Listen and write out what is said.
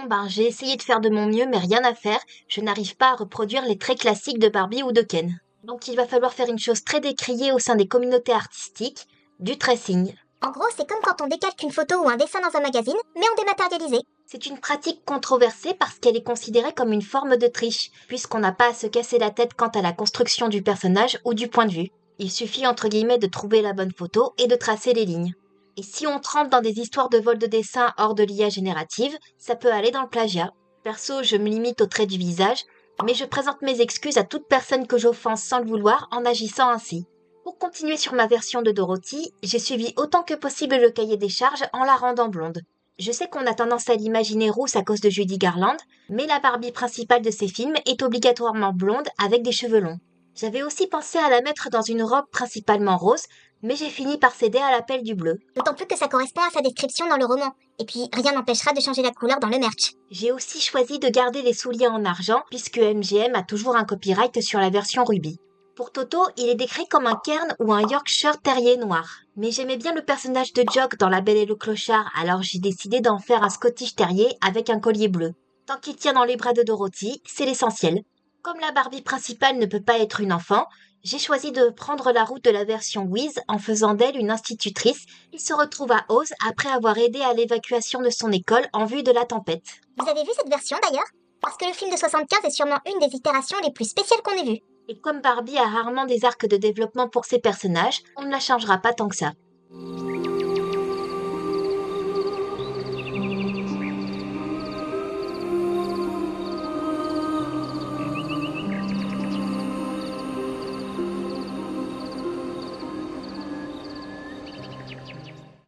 Bon j'ai essayé de faire de mon mieux, mais rien à faire. Je n'arrive pas à reproduire les traits classiques de Barbie ou de Ken. Donc il va falloir faire une chose très décriée au sein des communautés artistiques, du tracing. En gros, c'est comme quand on décalque une photo ou un dessin dans un magazine, mais en dématérialisé. C'est une pratique controversée parce qu'elle est considérée comme une forme de triche, puisqu'on n'a pas à se casser la tête quant à la construction du personnage ou du point de vue. Il suffit entre guillemets de trouver la bonne photo et de tracer les lignes. Et si on trempe dans des histoires de vol de dessin hors de l'IA générative, ça peut aller dans le plagiat. Perso, je me limite au trait du visage, mais je présente mes excuses à toute personne que j'offense sans le vouloir en agissant ainsi. Pour continuer sur ma version de Dorothy, j'ai suivi autant que possible le cahier des charges en la rendant blonde. Je sais qu'on a tendance à l'imaginer rousse à cause de Judy Garland, mais la Barbie principale de ces films est obligatoirement blonde avec des cheveux longs. J'avais aussi pensé à la mettre dans une robe principalement rose, mais j'ai fini par céder à l'appel du bleu. D'autant plus que ça correspond à sa description dans le roman. Et puis, rien n'empêchera de changer la couleur dans le merch. J'ai aussi choisi de garder les souliers en argent, puisque MGM a toujours un copyright sur la version Ruby. Pour Toto, il est décrit comme un cairn ou un Yorkshire terrier noir. Mais j'aimais bien le personnage de Jock dans La Belle et le Clochard, alors j'ai décidé d'en faire un Scottish terrier avec un collier bleu. Tant qu'il tient dans les bras de Dorothy, c'est l'essentiel. Comme la Barbie principale ne peut pas être une enfant, j'ai choisi de prendre la route de la version Wiz en faisant d'elle une institutrice qui se retrouve à Oz après avoir aidé à l'évacuation de son école en vue de la tempête. Vous avez vu cette version d'ailleurs? Parce que le film de 75 est sûrement une des itérations les plus spéciales qu'on ait vues. Et comme Barbie a rarement des arcs de développement pour ses personnages, on ne la changera pas tant que ça.